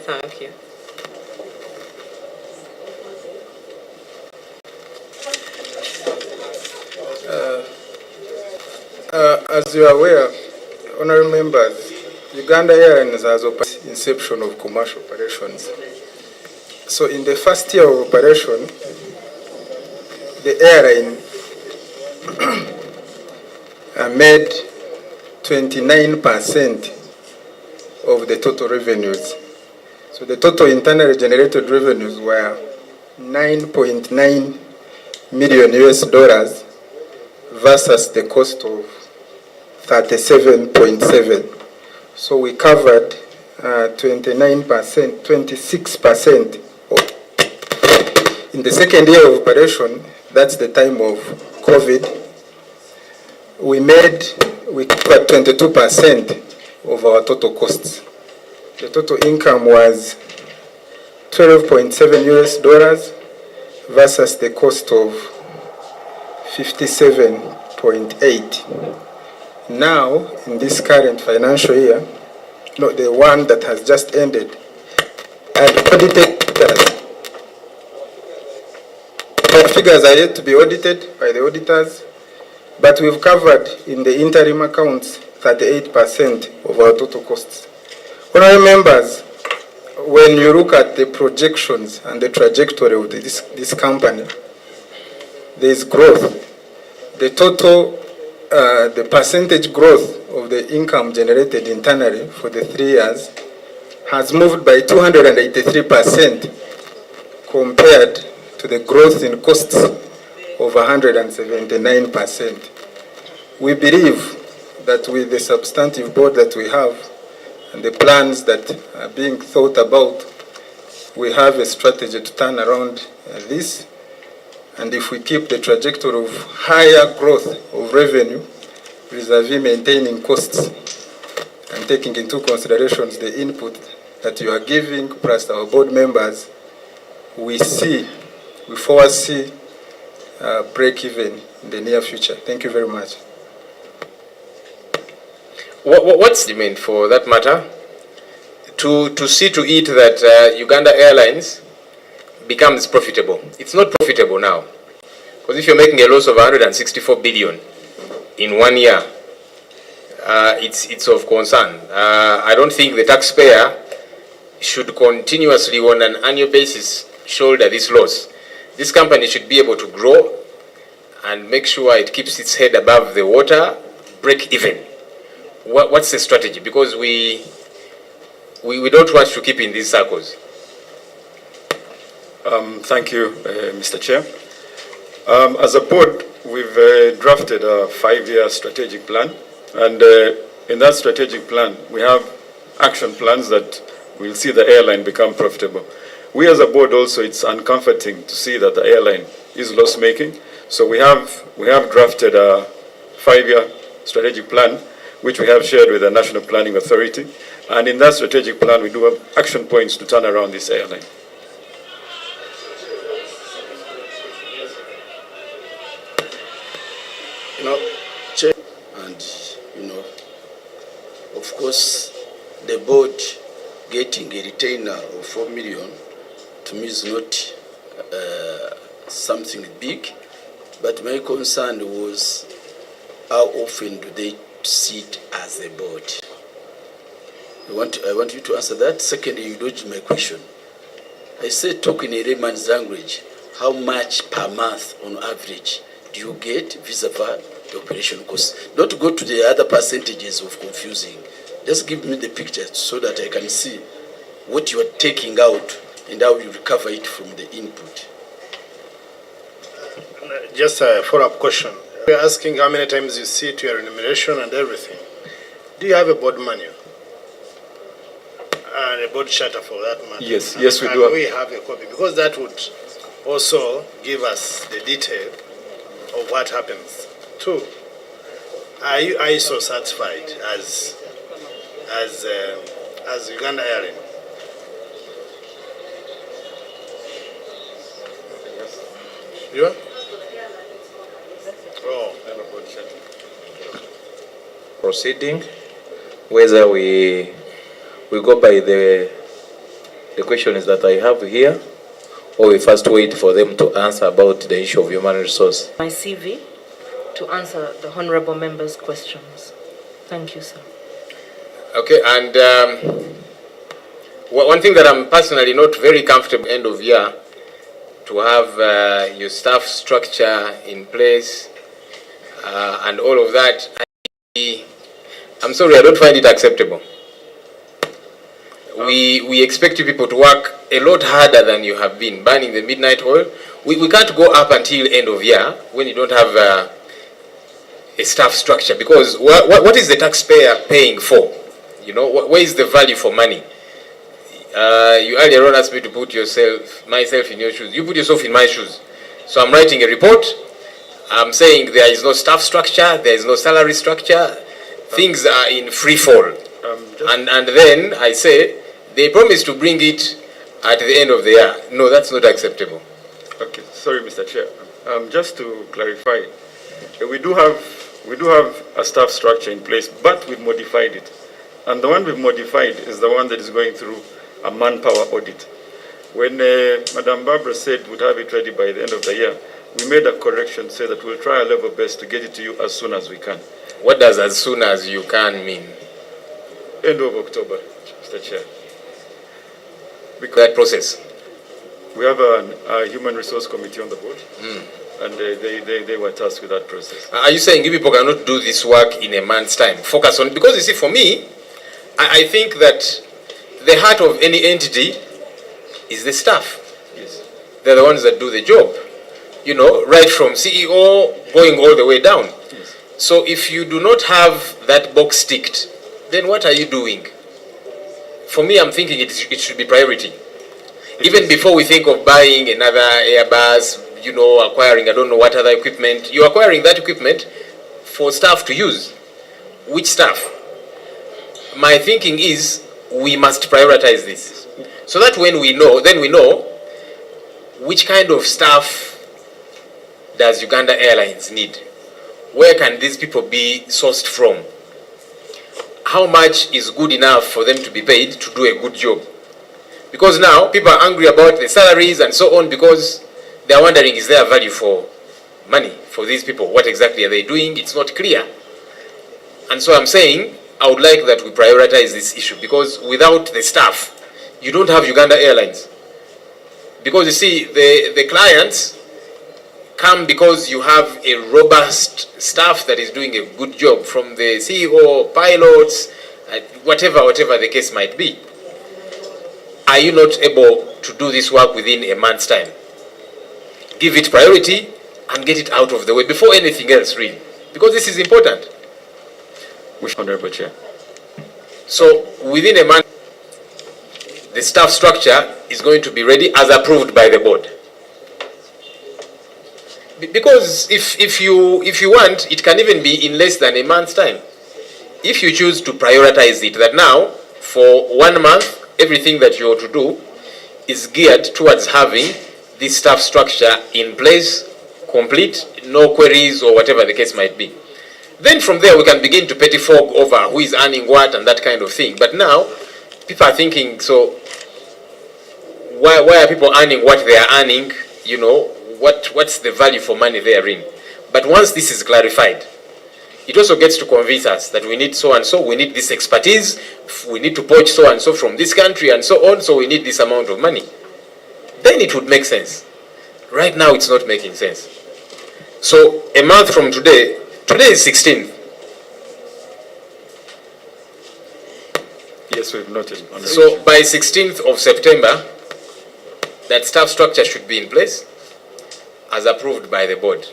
thank you. As you are aware, honorable members, Uganda Airlines has inception of commercial operations. So in the first year of operation, the airline made 29% of the total revenues. So the total internally generated revenues were 9.9 million US dollars versus the cost of 37.7. So we covered 29%, 26%. In the second year of operation, that's the time of COVID, we covered 22% of our total costs. The total income was 12.7 US dollars versus the cost of 57.8. Now, in this current financial year, not the one that has just ended, and audited figures are yet to be audited by the auditors, but we've covered in the interim accounts 38% of our total costs. Honorable members, when you look at the projections and the trajectory of this company, there is growth. The total, the percentage growth of the income generated internally for the 3 years has moved by 283% compared to the growth in costs of 179%. We believe that with the substantive board that we have and the plans that are being thought about, we have a strategy to turn around this. And if we keep the trajectory of higher growth of revenue vis-a-vis maintaining costs and taking into considerations the input that you are giving, plus our board members, we foresee break even in the near future. Thank you very much. What's the demand for that matter to see to it that Uganda Airlines becomes profitable? It's not profitable now, because if you're making a loss of 164 billion in 1 year, it's of concern. I don't think the taxpayer should continuously on an annual basis shoulder this loss. This company should be able to grow and make sure it keeps its head above the water, break even. What's the strategy? Because we don't want to keep in these circles. Thank you, Mr. Chair. As a board, we've drafted a 5-year strategic plan, and in that strategic plan, we have action plans that will see the airline become profitable. We as a board also, it's uncomforting to see that the airline is loss-making, so we have drafted a 5-year strategic plan, which we have shared with the National Planning Authority, and in that strategic plan, we do have action points to turn around this airline. Chair, and of course, the board getting a retainer of 4 million to me is not something big, but my concern was how often do they sit as a board? I want you to answer that. Secondly, you dodged my question. I said, talk in a layman's language, how much per month on average do you get vis-a-vis the operation cost? Not to go to the other percentages of confusing. Just give me the picture so that I can see what you are taking out and how you recover it from the input. Just a follow-up question. We're asking how many times you see to your remuneration and everything. Do you have a board manual? And a board charter for that matter? Yes, yes, we do. And we have a copy, because that would also give us the detail of what happens. 2, are you ISO certified as Uganda Airlines? You are? Oh. Proceeding, whether we go by the the questions that I have here, or we first wait for them to answer about the issue of human resource? My CV to answer the honorable member's questions. Thank you, sir. Okay, and one thing that I'm personally not very comfortable end of year, to have your staff structure in place and all of that, I'm sorry, I don't find it acceptable. We expect you people to work a lot harder than you have been, burning the midnight oil. We can't go up until end of year when you don't have a staff structure, because what is the taxpayer paying for? You know, where is the value for money? You earlier on asked me to put myself in your shoes. You put yourself in my shoes. So I'm writing a report. I'm saying there is no staff structure, there is no salary structure. Things are in free fall. And then I say, they promised to bring it at the end of the year. No, that's not acceptable. Okay, sorry, Mr. Chair. Just to clarify, we do have a staff structure in place, but we've modified it. And the one we've modified is the one that is going through a manpower audit. When Madam Barbara said we'd have it ready by the end of the year, we made a correction, say that we'll try our level best to get it to you as soon as we can. What does as soon as you can mean? End of October, Mr. Chair. Because that process. We have a human resource committee on the board, and they were tasked with that process. Are you saying you people cannot do this work in a month's time? Focus on, because you see, for me, I think that the heart of any entity is the staff. Yes. They're the ones that do the job. You know, right from CEO going all the way down. Yes. So if you do not have that box ticked, then what are you doing? For me, I'm thinking it should be priority. Even before we think of buying another Airbus, you know, acquiring I don't know what other equipment, you're acquiring that equipment for staff to use. Which staff? My thinking is we must prioritize this. So that when we know, then we know which kind of staff does Uganda Airlines need? Where can these people be sourced from? How much is good enough for them to be paid to do a good job? Because now people are angry about the salaries and so on, because they are wondering, is there a value for money for these people? What exactly are they doing? It's not clear. And so I'm saying I would like that we prioritize this issue, because without the staff, you don't have Uganda Airlines. Because you see, the clients come because you have a robust staff that is doing a good job, from the CEO, pilots, whatever the case might be. Are you not able to do this work within a month's time? Give it priority and get it out of the way before anything else, really. Because this is important. Honorable Chair. So within a month, the staff structure is going to be ready as approved by the board. Because if you want, it can even be in less than a month's time. If you choose to prioritize it, that now, for 1 month, everything that you ought to do is geared towards having this staff structure in place, complete, no queries or whatever the case might be. Then from there we can begin to pettifog over who is earning what and that kind of thing. But now, people are thinking, so why are people earning what they are earning? You know, what's the value for money therein? But once this is clarified, it also gets to convince us that we need so and so, we need this expertise, we need to poach so and so from this country and so on, so we need this amount of money. Then it would make sense. Right now it's not making sense. So a month from today is 16th. Yes, we've noted. So by 16th of September, that staff structure should be in place as approved by the board.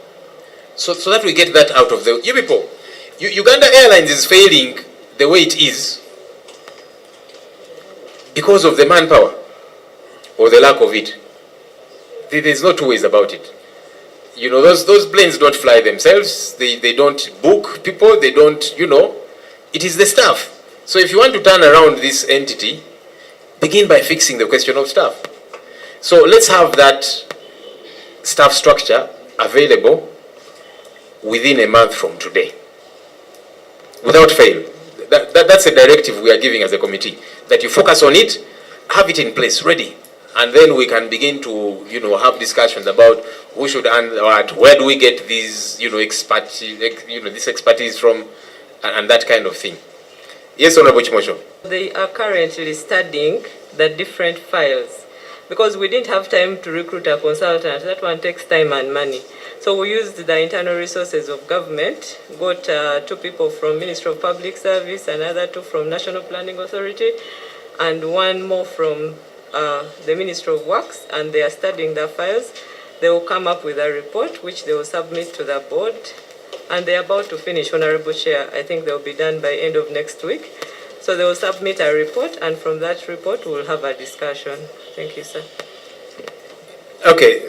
So that we get that out of the... You people, Uganda Airlines is failing the way it is because of the manpower or the lack of it. There's no two ways about it. You know, those planes don't fly themselves. They don't book people. They don't, you know. It is the staff. So if you want to turn around this entity, begin by fixing the question of staff. So let's have that staff structure available within a month from today, without fail. That's a directive we are giving as a committee, that you focus on it have it in place, ready. And then we can begin to, have discussions about who should and where do we get these, expertise, this expertise from, and that kind of thing. Yes, Honorable Chimosho. They are currently studying the different files because we didn't have time to recruit a consultant. That one takes time and money. So we used the internal resources of government, got 2 people from Ministry of Public Service, another 2 from National Planning Authority, and 1 more from the Ministry of Works, and they are studying the files. They will come up with a report which they will submit to the board, and they are about to finish, Honorable Chair. I think they will be done by end of next week. So they will submit a report, and from that report we will have a discussion. Thank you, sir. Okay.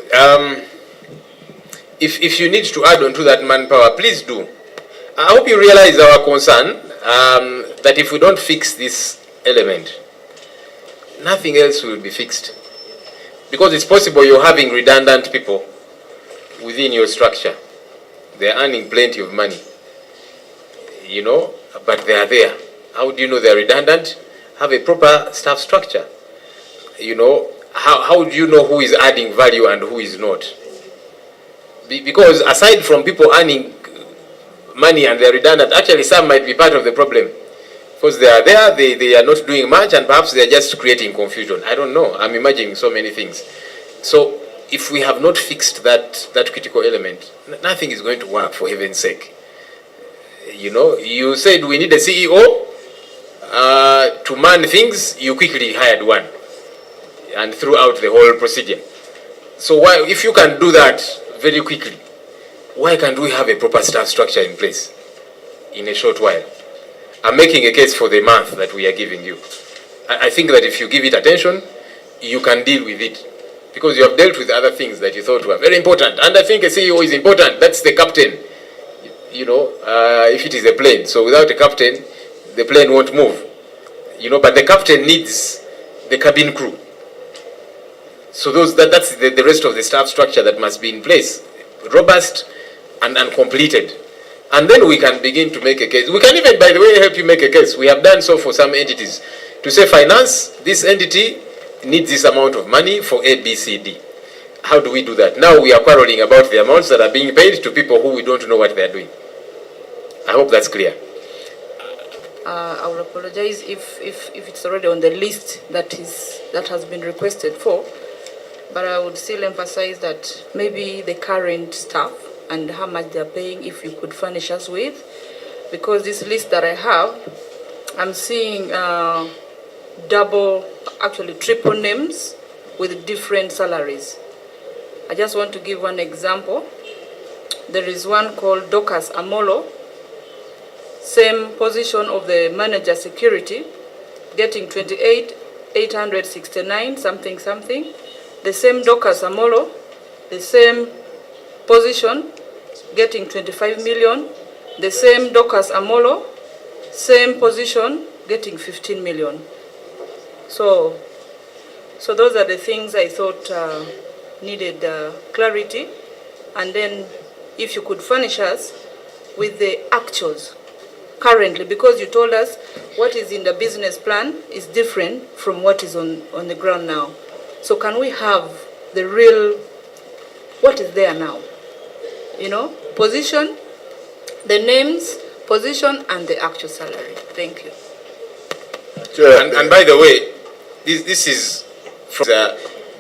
If you need to add on to that manpower, please do. I hope you realize our concern that if we don't fix this element, nothing else will be fixed. Because it's possible you're having redundant people within your structure. They're earning plenty of money, but they are there. How do you know they're redundant? Have a proper staff structure. How do you know who is adding value and who is not? Because aside from people earning money and they're redundant, actually some might be part of the problem. Because they are there, they are not doing much, and perhaps they're just creating confusion. I don't know. I'm imagining so many things. So if we have not fixed that critical element, nothing is going to work, for heaven's sake. You said we need a CEO to man things, you quickly hired one, and throughout the whole procedure. So why, if you can do that very quickly, why can't we have a proper staff structure in place in a short while? I'm making a case for the month that we are giving you. I think that if you give it attention, you can deal with it. Because you have dealt with other things that you thought were very important. And I think a CEO is important. That's the captain. If it is a plane. So without a captain, the plane won't move. But the captain needs the cabin crew. So that's the rest of the staff structure that must be in place. Robust and completed. And then we can begin to make a case. We can even, by the way, help you make a case. We have done so for some entities. To say, finance, this entity needs this amount of money for A, B, C, D. How do we do that? Now we are quarreling about the amounts that are being paid to people who we don't know what they are doing. I hope that's clear. I will apologize if it's already on the list that has been requested for, but I would still emphasize that maybe the current staff and how much they are paying, if you could furnish us with, because this list that I have, I'm seeing triple names with different salaries. I just want to give one example. There is one called Dorcas Amolo, same position of the manager security, getting 28,869 something. The same Dorcas Amolo, the same position, getting 25 million. The same Dorcas Amolo, same position, getting 15 million. So those are the things I thought needed clarity. And then if you could furnish us with the actuals currently, because you told us what is in the business plan is different from what is on the ground now. So can we have the real, what is there now? Position, the names, position, and the actual salary. Thank you. And by the way, this is from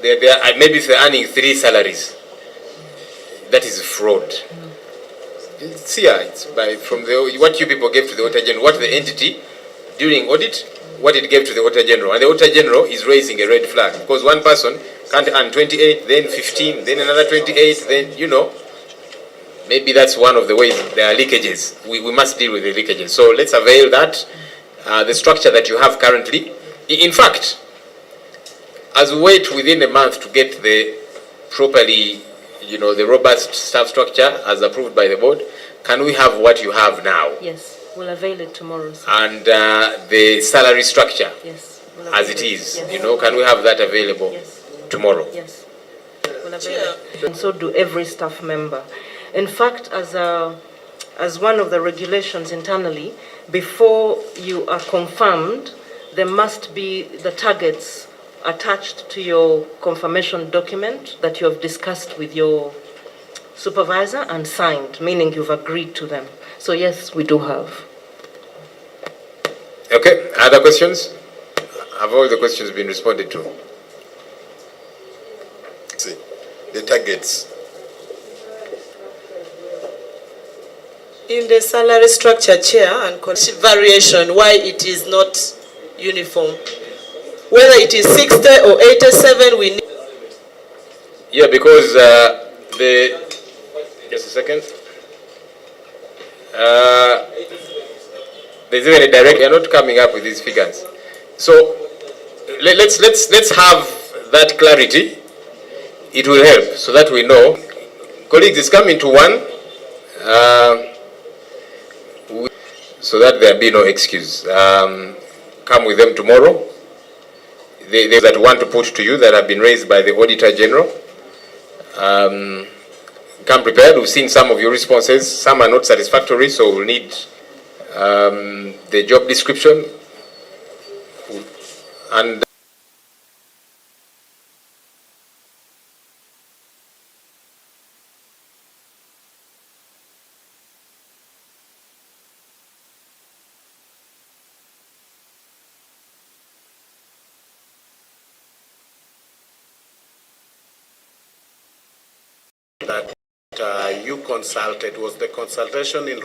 maybe if they're earning 3 salaries, that is fraud. It's here. It's from what you people gave to the Auditor General, what the entity during audit, what it gave to the Auditor General, and the Auditor General is raising a red flag because one person can't earn 28, then 15, then another 28, then maybe that's one of the ways there are leakages. We must deal with the leakages. So let's avail that, the structure that you have currently. In fact, as we wait within a month to get the properly, the robust staff structure as approved by the board, can we have what you have now? Yes, we'll avail it tomorrow, sir. And the salary structure, yes, as it is, yes. Can we have that available tomorrow? Yes, we'll avail it. And so do every staff member. In fact, as one of the regulations internally, before you are confirmed, there must be the targets attached to your confirmation document that you have discussed with your supervisor and signed, meaning you've agreed to them. So yes, we do have. Okay, other questions? Have all the questions been responded to? See, the targets. In the salary structure, Chair, and variation, why it is not uniform. Whether it is 60 or 87, we need. Yeah, because just a second. There's even a direct. You're not coming up with these figures. So let's have that clarity. It will help so that we know. Colleagues, it's coming to one. So that there be no excuse. Come with them tomorrow. They that want to put to you that have been raised by the Auditor General. Come prepared. We've seen some of your responses. Some are not satisfactory, so we'll need the job description and that you consulted, was the consultation in